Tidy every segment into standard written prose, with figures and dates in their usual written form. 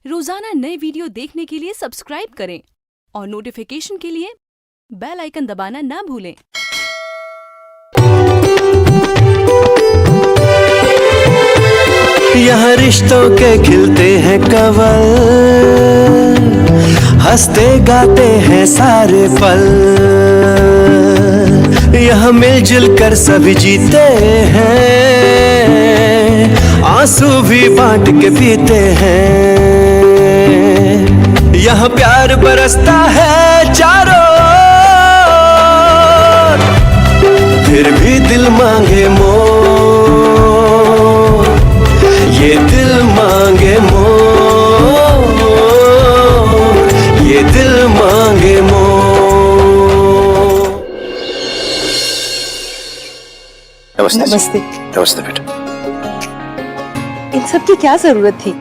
रोजाना नए वीडियो देखने के लिए सब्सक्राइब करें और नोटिफिकेशन के लिए बेल आइकन दबाना ना भूलें। यहाँ रिश्तों के खिलते हैं कवल, हंसते गाते हैं सारे पल। यहाँ मिलजुल कर सभी जीते हैं, आंसू भी बांट के पीते हैं। यहाँ प्यार बरसता है चारों ओर, फिर भी दिल मांगे मोर, ये दिल मांगे मोर, ये दिल मांगे मोर। नमस्ते। नमस्ते। नमस्ते बेटा। इन सब की क्या जरूरत थी?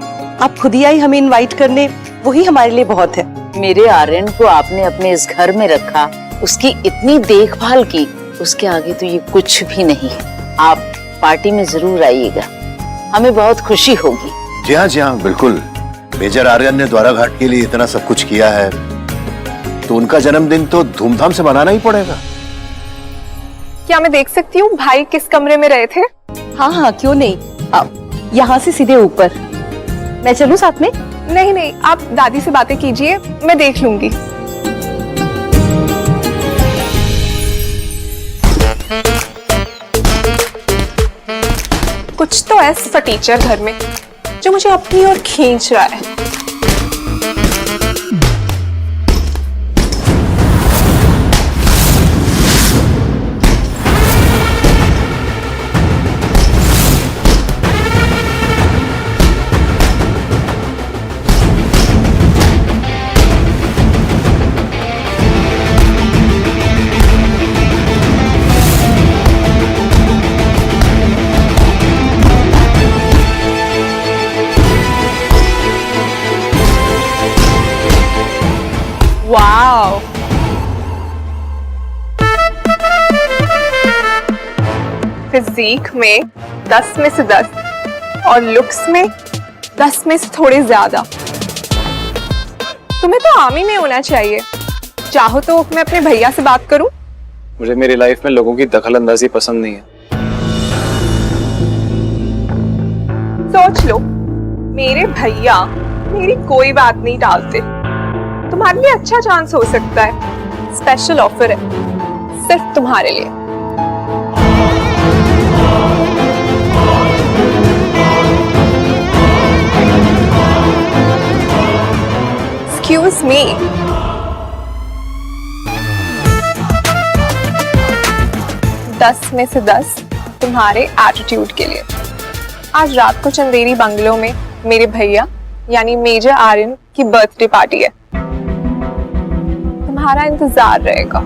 आप खुद ही आई हमें इनवाइट करने, वही हमारे लिए बहुत है। मेरे आर्यन को आपने अपने इस घर में रखा, उसकी इतनी देखभाल की, उसके आगे तो ये कुछ भी नहीं है। आप पार्टी में जरूर आइएगा, हमें बहुत खुशी होगी। जी हाँ बिल्कुल। मेजर आर्यन ने द्वारा घाट के लिए इतना सब कुछ किया है, तो उनका जन्मदिन तो धूमधाम से मनाना ही पड़ेगा। क्या मैं देख सकती हूँ भाई किस कमरे में रहे थे? हाँ हाँ, क्यों नहीं। यहाँ से सीधे ऊपर। मैं चलूं साथ में? नहीं, आप दादी से बातें कीजिए, मैं देख लूंगी। कुछ तो है फटीचर घर में जो मुझे अपनी ओर खींच रहा है। वाओ, फिजिक में 10 में से 10 और लुक्स में 10 में से थोड़े ज्यादा। तुम्हें तो आर्मी में होना चाहिए। चाहो तो मैं अपने भैया से बात करूं? मुझे मेरी लाइफ में लोगों की दखलंदाजी पसंद नहीं है। सोच लो, मेरे भैया मेरी कोई बात नहीं टालते। तुम्हारे लिए अच्छा चांस हो सकता है। स्पेशल ऑफर है सिर्फ तुम्हारे लिए। एक्सक्यूज मी, दस में से 10 तुम्हारे एटीट्यूड के लिए। आज रात को चंदेरी बंगलो में मेरे भैया यानी मेजर आर्यन की बर्थडे पार्टी है। तुम्हारा इंतजार रहेगा।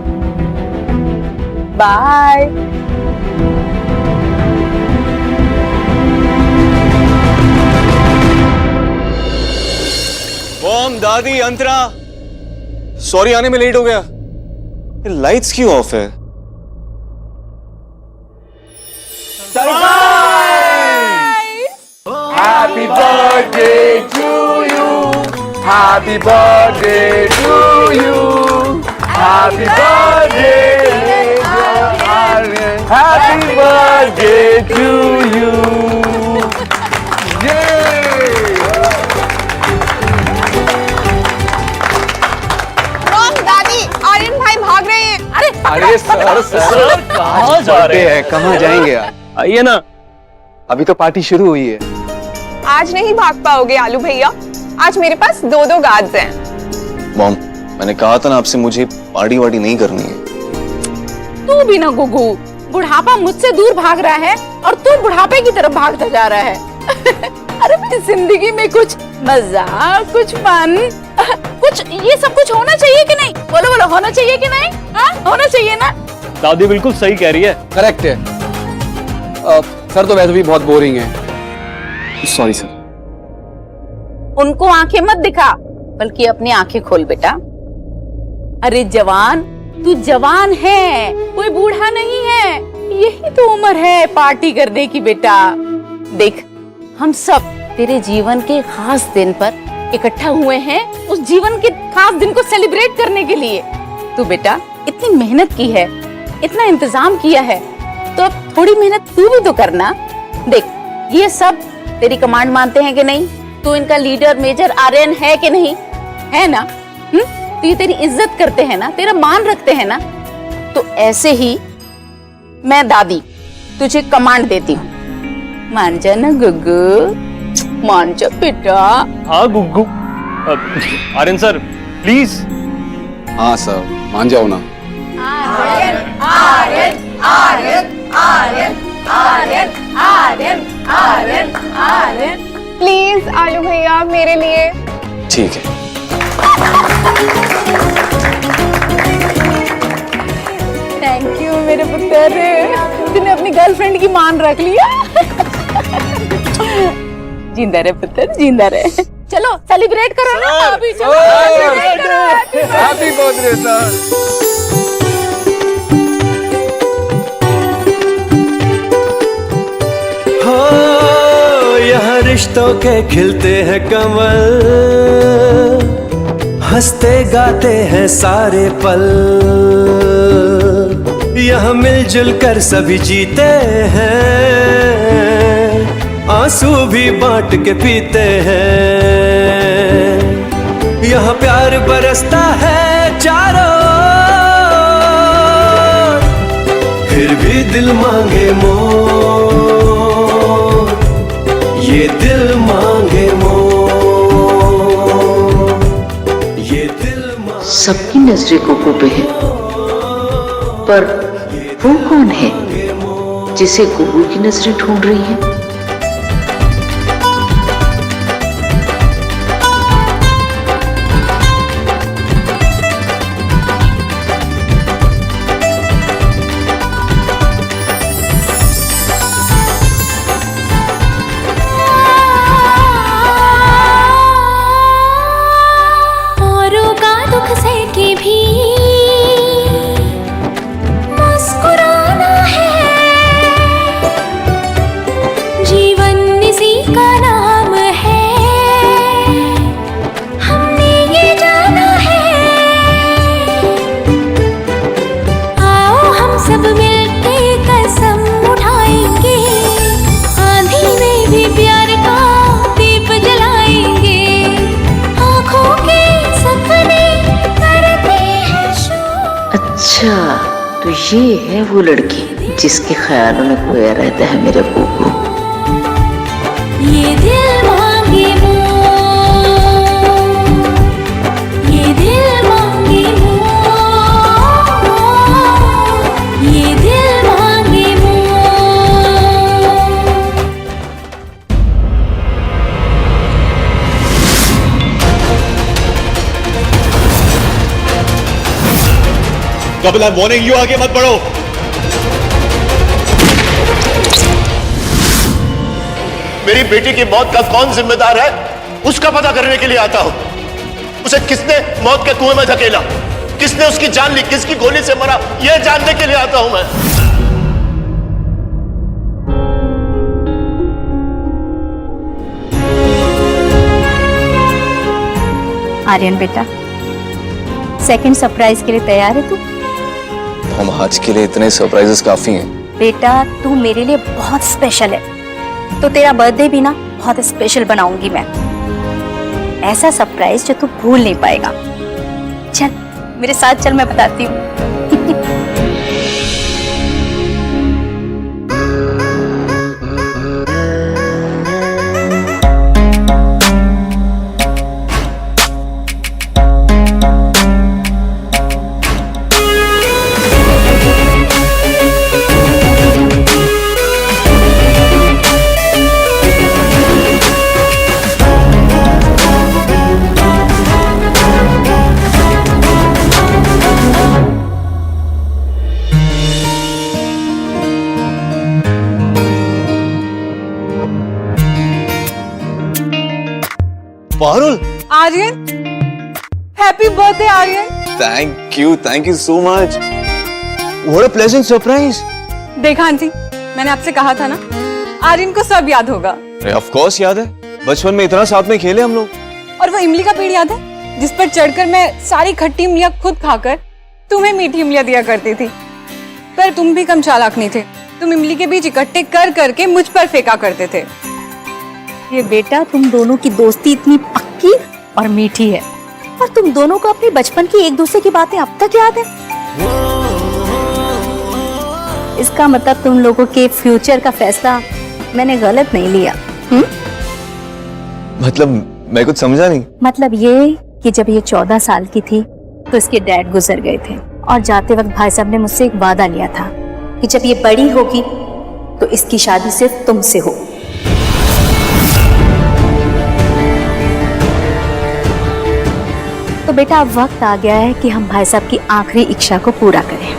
बाय। ओम, दादी, अंतरा, सॉरी आने में लेट हो गया। ये लाइट्स क्यों ऑफ है? Happy birthday to you. Happy birthday to you. Happy birthday, Aryan. Happy birthday to you. दादी, आर्यन भाई भाग रहे हैं। अरे सर कहाँ जा रहे हैं? कहाँ जाएंगे यार? आइए ना, अभी तो पार्टी शुरू हुई है। आज नहीं भाग पाओगे आलू भैया, आज मेरे पास 2 गार्ड्स हैं। मॉम, मैंने कहा था ना आपसे, मुझे पार्टी वार्टी नहीं करनी है। तू भी ना गुगू, बुढ़ापा मुझसे दूर भाग रहा है और तू बुढ़ापे की तरफ भागता जा रहा है। अरे मेरी जिंदगी में कुछ मजाक, कुछ फन, कुछ ये सब कुछ होना चाहिए कि नहीं? बोलो बोलो, होना चाहिए कि नहीं? हाँ, होना चाहिए ना? दादी बिल्कुल सही कह रही है। करेक्ट है। सर तो वैसे भी बहुत बोरिंग है। Sorry sir. उनको आंखें मत दिखा, बल्कि अपनी आंखें खोल बेटा। अरे जवान, तू जवान है, कोई बूढ़ा नहीं है। यही तो उम्र है पार्टी करने की बेटा। देख, हम सब तेरे जीवन के खास दिन पर इकट्ठा हुए हैं उस जीवन के खास दिन को सेलिब्रेट करने के लिए। तू बेटा इतनी मेहनत की है, इतना इंतजाम किया है, तो अब थोड़ी मेहनत तू भी तो करना। देख ये सब तेरी कमांड मानते हैं कि नहीं? तू इनका लीडर मेजर आर्यन है कि नहीं? है ना? तो ये तेरी इज्जत करते हैं ना, तेरा मान रखते हैं ना? तो ऐसे ही मैं दादी तुझे कमांड देती हूँ, मान जा ना गुग्गू, मान जा बेटा। हाँ गुग्गू। Aryan sir please. हाँ सर, मान जाओ ना। आर्यन आर्यन आर्यन आर्यन आर्यन आर्यन आर्यन आर्यन। प्लीज आलू भैया मेरे लिए। ठीक है। थैंक यू मेरे पुत्र, तूने अपनी गर्लफ्रेंड की मान रख लिया। जिंदा रहे पुत्र, जिंदा रहे। चलो सेलिब्रेट करो ना अभी, चलो सेलिब्रेट करो। Happy birthday sir. हो यहाँ रिश्तों के खिलते हैं कमल, हंसते गाते हैं सारे पल, यहाँ मिलजुल कर सभी जीते हैं, आंसू भी बांट के पीते हैं, यहाँ प्यार बरसता है चारों ओर, फिर भी दिल मांगे मोर, ये दिल मांगे मोर, ये दिल मांगे। सबकी नजरें कोको पे है, पर वो कौन है जिसे गुगू की नजरें ढूंढ रही हैं? अच्छा, तो ये है वो लड़की जिसके ख्यालों में खोया रहता है मेरा गुगू। ये दिल मांगे मोर, ये दिल मांगे मोर, ये दिल मांगे more. Kapil I am warning you, आगे मत बढ़ो। मेरी बेटी की मौत का कौन जिम्मेदार है उसका पता करने के लिए आता हूं। उसे किसने मौत के कुएं में धकेला, किसने उसकी जान ली, किसकी गोली से मरा, यह जानने के लिए आता हूं मैं। आर्यन बेटा, सेकंड सरप्राइज के लिए तैयार है तू? हम आज के लिए इतने सरप्राइजेस काफी हैं। बेटा तू मेरे लिए बहुत स्पेशल है, तो तेरा बर्थडे भी ना बहुत स्पेशल बनाऊंगी मैं। ऐसा सरप्राइज जो तू भूल नहीं पाएगा। चल मेरे साथ चल, मैं बताती हूँ। Parul. Aryan, happy birthday Aryan. Thank you so much. What a pleasant surprise. देखा आंटी, मैंने आपसे कहा था ना, आर्यन को सब याद होगा। ऑफ कोर्स याद है, बचपन में इतना साथ में खेले हम लोग। और वो इमली का पेड़ याद है जिस पर चढ़कर मैं सारी खट्टी इमलियां खुद खाकर तुम्हें मीठी इमलियां दिया करती थी। पर तुम भी कम चालाक नहीं थे, तुम इमली के बीज इकट्ठे कर करके मुझ पर फेंका करते थे। ये बेटा, तुम दोनों की दोस्ती इतनी पक्की और मीठी है और तुम दोनों को अपने बचपन की एक दूसरे की बातें अब तक याद है। इसका मतलब तुम लोगों के फ्यूचर का फैसला मैंने गलत नहीं लिया। मतलब मैं कुछ समझा नहीं। मतलब ये कि जब ये 14 साल की थी तो इसके डैड गुजर गए थे और जाते वक्त भाई साहब ने मुझसे एक वादा लिया था कि जब ये बड़ी होगी तो इसकी शादी सिर्फ तुमसे हो। तो बेटा अब वक्त आ गया है कि हम भाई साहब की आखिरी इच्छा को पूरा करें।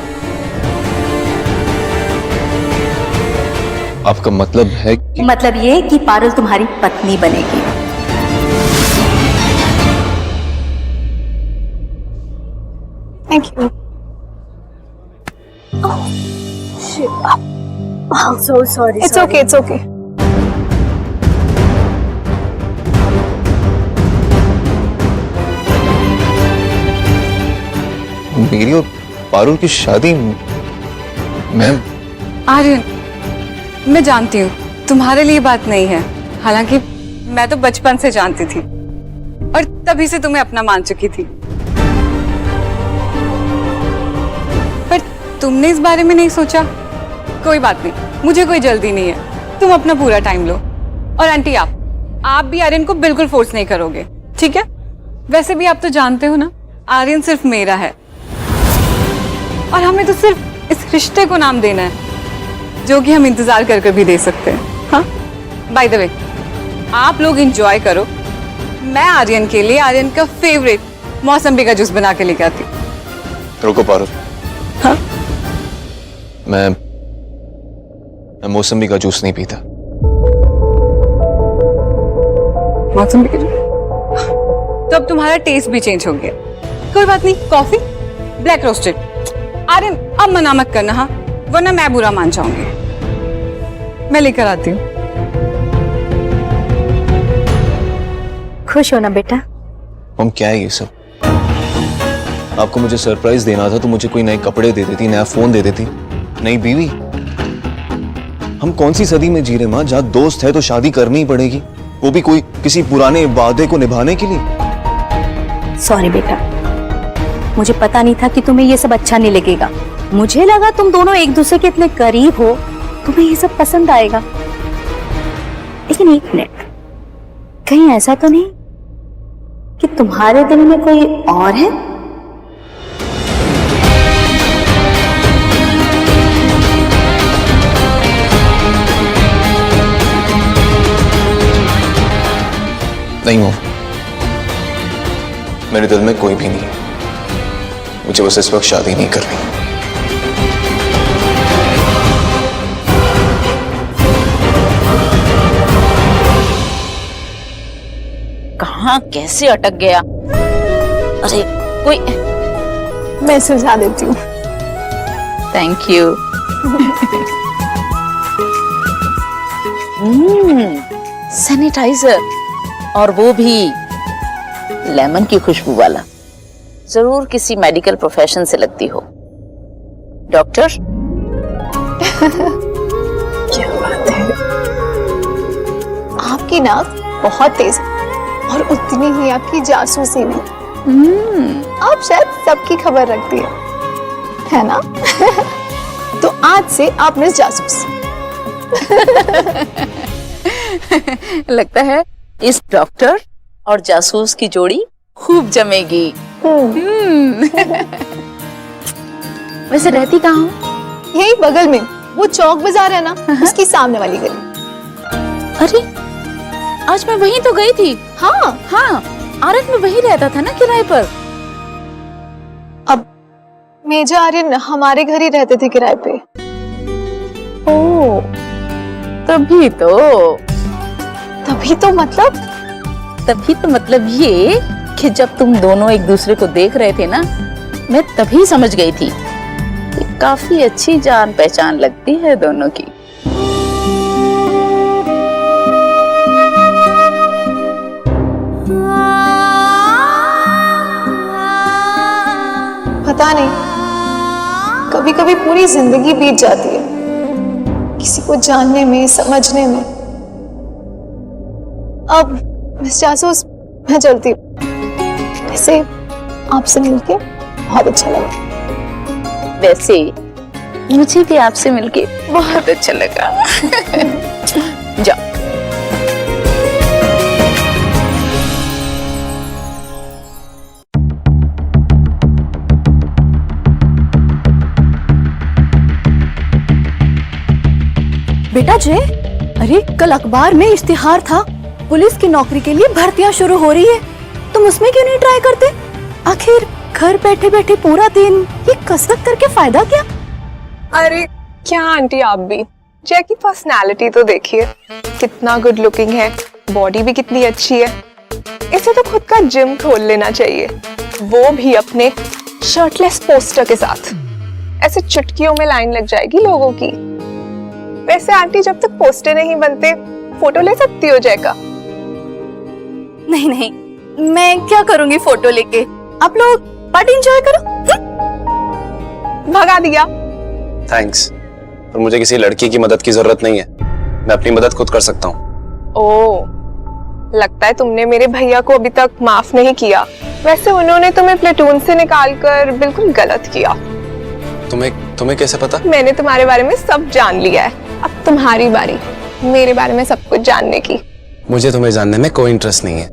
आपका मतलब है कि... मतलब ये कि पारुल तुम्हारी पत्नी बनेगी। Thank you. So sorry. It's okay, it's okay. मेरी और पारुल की शादी मैम। आर्यन, मैं जानती हूँ तुम्हारे लिए बात नहीं है, हालांकि मैं तो बचपन से जानती थी और तभी से तुम्हें अपना मान चुकी थी। पर तुमने इस बारे में नहीं सोचा। कोई बात नहीं, मुझे कोई जल्दी नहीं है, तुम अपना पूरा टाइम लो। और आंटी आप भी आर्यन को बिल्कुल फोर्स नहीं करोगे, ठीक है? वैसे भी आप तो जानते हो ना, आर्यन सिर्फ मेरा है और हमें तो सिर्फ इस रिश्ते को नाम देना है जो कि हम इंतजार कर भी दे सकते हैं। हाँ, बाय द वे, आप लोग एंजॉय करो, मैं आर्यन के लिए आर्यन का फेवरेट मौसम्बी का जूस बना के लेके आती हूँ। रुको पारुल। हाँ? मैं मौसम्बी का जूस नहीं पीता। मौसम्बी का जूस? तो अब तुम्हारा टेस्ट भी चेंज हो गया। कोई बात नहीं, कॉफी ब्लैक रोस्टेड। आर्यन अब मना मत करना, हाँ, वरना मैं बुरा मान जाऊंगी। मैं लेकर आती हूँ। खुश हो ना बेटा? हम क्या है ये सब? आपको मुझे सरप्राइज देना था तो मुझे कोई नए कपड़े दे देती, नया फोन दे देती, नई बीवी। हम कौन सी सदी में जी रहे माँ, जहाँ दोस्त है तो शादी करनी ही पड़ेगी, वो भी कोई किसी पुराने वादे को निभाने के लिए। सॉरी बेटा, मुझे पता नहीं था कि तुम्हें ये सब अच्छा नहीं लगेगा। मुझे लगा तुम दोनों एक दूसरे के इतने करीब हो, तुम्हें ये सब पसंद आएगा। लेकिन एक मिनट, कहीं ऐसा तो नहीं कि तुम्हारे दिल में कोई और है? नहीं हो, मेरे दिल में कोई भी नहीं है। मुझे बस इस वक्त शादी नहीं करनी। कहाँ कैसे अटक गया? अरे कोई, मैं सुझा देती हूँ। Thank you. सैनिटाइजर, और वो भी लेमन की खुशबू वाला। जरूर किसी मेडिकल प्रोफेशन से लगती हो। डॉक्टर? क्या बात है, आपकी नाक बहुत तेज है और उतनी ही आपकी जासूसी भी। आप शायद सबकी खबर रखती है ना? तो आज से आप मिस जासूस। लगता है इस डॉक्टर और जासूस की जोड़ी खूब जमेगी। वैसे रहती कहाँ हूँ? यही बगल में, वो चौक बाजार है ना, उसकी सामने वाली गली। अरे आज मैं वहीं तो गई थी। हाँ हाँ, आर्यन में वहीं रहता था ना किराए पर। अब मेजर आर्यन हमारे घर ही रहते थे किराए पे। ओ, तभी तो मतलब ये कि जब तुम दोनों एक दूसरे को देख रहे थे ना, मैं तभी समझ गई थी कि काफी अच्छी जान पहचान लगती है दोनों की। आ कभी कभी पूरी जिंदगी बीत जाती है किसी को जानने में, समझने में। अब मिस जासूस, मैं चलती हूँ। वैसे आपसे मिलके बहुत अच्छा लगा। वैसे मुझे भी आपसे मिलके बहुत अच्छा लगा। जाओ। बेटा जय, अरे कल अखबार में इश्तिहार था, पुलिस की नौकरी के लिए भर्तियां शुरू हो रही है। तुम उसमें क्यों नहीं ट्राई करते? आखिर घर बैठे बैठे पूरा दिन ये कसरत करके फायदा क्या? अरे क्या आंटी, आप भी जय की पर्सनालिटी तो देखिए, कितना गुड लुकिंग है, बॉडी भी कितनी अच्छी है। इसे तो खुद का जिम खोल लेना चाहिए, वो भी अपने शर्टलेस पोस्टर के साथ। ऐसे चुटकियों में लाइन लग जाएगी लोगों की। वैसे आंटी, जब तक पोस्टर नहीं बनते फोटो ले सकती हो जय का? नहीं नहीं, मैं क्या करूंगी फोटो लेके? आप लोग पार्टी एंजॉय करो। भगा दिया। थैंक्स, पर मुझे किसी लड़की की मदद की जरूरत नहीं है, मैं अपनी मदद खुद कर सकता हूँ। ओह, लगता है तुमने मेरे भैया को अभी तक माफ नहीं किया। वैसे उन्होंने तुम्हें प्लेटून से निकालकर बिल्कुल गलत किया। तुम्हें कैसे पता? मैंने तुम्हारे बारे में सब जान लिया है, अब तुम्हारी बारी मेरे बारे में सब कुछ जानने की। मुझे तुम्हें जानने में कोई इंटरेस्ट नहीं है।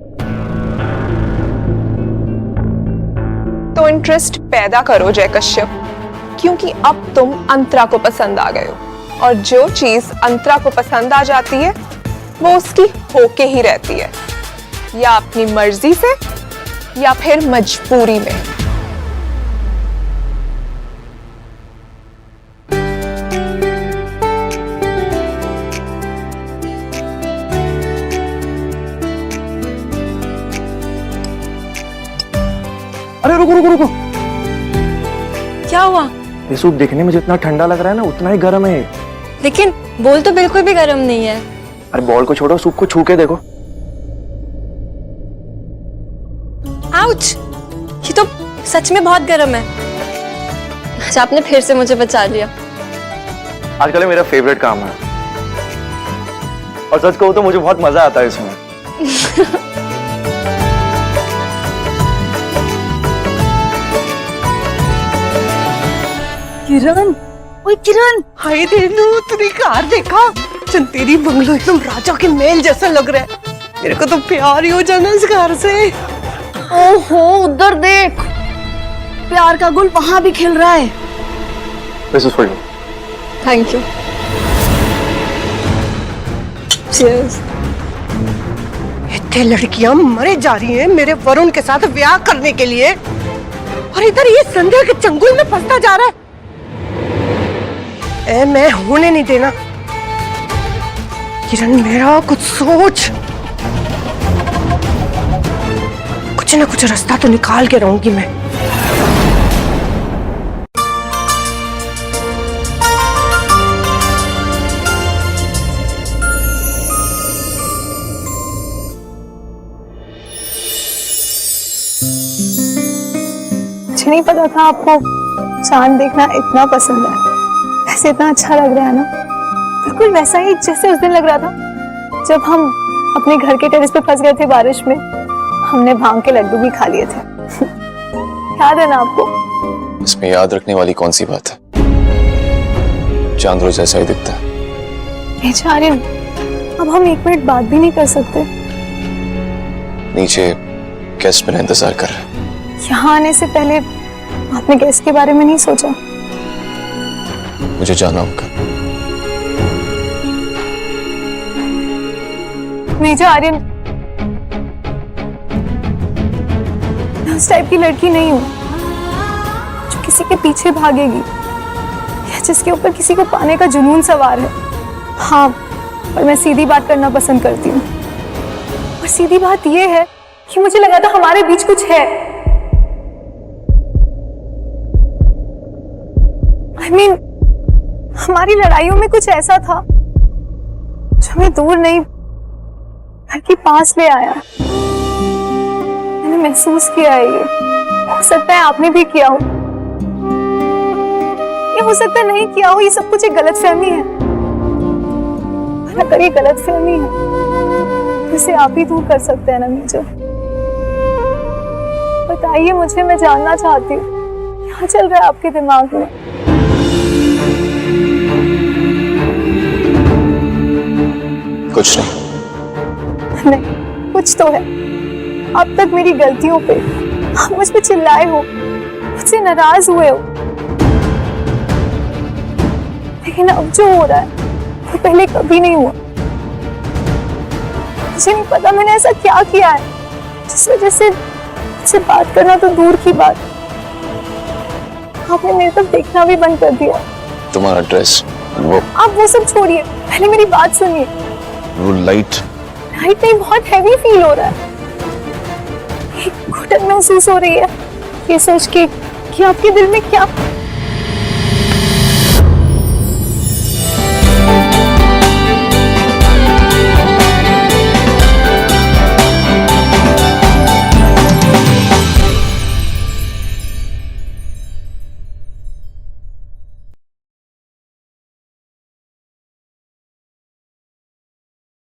तो इंटरेस्ट पैदा करो जय कश्यप, क्योंकि अब तुम अंतरा को पसंद आ गए हो, और जो चीज अंतरा को पसंद आ जाती है वो उसकी होके ही रहती है, या अपनी मर्जी से या फिर मजबूरी में। अरे रुको रुको रुको, क्या हुआ? ये सूप देखने में जितना ठंडा लग रहा है ना, उतना ही गर्म है। लेकिन बोल तो बिल्कुल भी गर्म नहीं है। अरे बॉल को छोड़ो, सूप को छू के देखो। आउच! ये तो सच में बहुत गर्म है। अच्छा, आपने फिर से मुझे बचा लिया। आजकल ये मेरा फेवरेट काम है, और सच कहूं तो मुझे बहुत मजा आता है इसमें। किरण, ओए किरण! हाय रेनू, तूने कार देखा? चंदेरी बंगलो एकदम राजा के महल जैसा लग रहा है। मेरे को तो प्यार ही हो जाना इस कार से। ओहो, उधर देख, प्यार का गुल वहां भी खिल रहा है। This is for you. Thank you. Cheers. इतने लड़कियां मरे जा रही हैं मेरे वरुण के साथ ब्याह करने के लिए, और इधर ये संध्या के चंगुल में फंसता जा रहा है। मैं होने नहीं देना। किरण, मेरा कुछ सोच, कुछ ना कुछ रास्ता तो निकाल के रहूंगी मैं। मुझे नहीं पता था आपको चांद देखना इतना पसंद है। वैसे इतना अच्छा लग रहा है ना, बिल्कुल वैसा ही जैसे उस दिन लग रहा था जब हम अपने घर के टेरेस पे फंस गए थे बारिश में। हमने भांग के लड्डू भी खा लिए थे। याद है ना आपको? इसमें याद रखने वाली कौन सी बात है? चांद रोज ऐसा ही दिखता है। आर्यन, अब हम एक मिनट बात भी नहीं कर सकते? नीचे गेस्ट मेरा इंतजार कर रहा है। यहाँ आने से पहले आपने गेस्ट के बारे में नहीं सोचा? मुझे जाना होगा। मेजर आर्यन, मैं उस टाइप की लड़की नहीं हूँ जो किसी के पीछे भागेगी या जिसके ऊपर किसी को पाने का जुनून सवार है। हाँ, पर मैं सीधी बात करना पसंद करती हूँ, और सीधी बात यह है कि मुझे लगा था हमारे बीच कुछ है। I mean, हमारी लड़ाइयों में कुछ ऐसा था जो हमें दूर नहीं बल्कि पास ले आया। मैंने महसूस किया है, ये हो सकता है आपने भी किया हो। ये हो सकता है नहीं किया हो, ये सब कुछ एक गलतफहमी है। और अगर ये गलतफहमी है तो इसे आप ही दूर कर सकते हैं ना मुझे। बताइए मुझे, मैं जानना चाहती हूँ क्या चल रहा है आपके दिमाग में। कुछ नहीं। नहीं, कुछ तो है। अब तक मेरी गलतियों पे आप मुझ पे चिल्लाए हो, मुझसे नाराज हुए हो, लेकिन अब जो हो रहा है वो पहले कभी नहीं हुआ। मुझे नहीं पता मैंने ऐसा क्या किया है जिस वजह से मुझसे बात करना तो दूर की बात, आपने मेरे तरफ देखना भी बंद कर दिया। तुम्हारा ड्रेस, वो आप वो सब छोड़िए, पहले मेरी बात सुनिए। वो लाइट नहीं, बहुत हैवी फील हो रहा है, एक घुटन महसूस हो रही है ये सोच के कि आपके दिल में क्या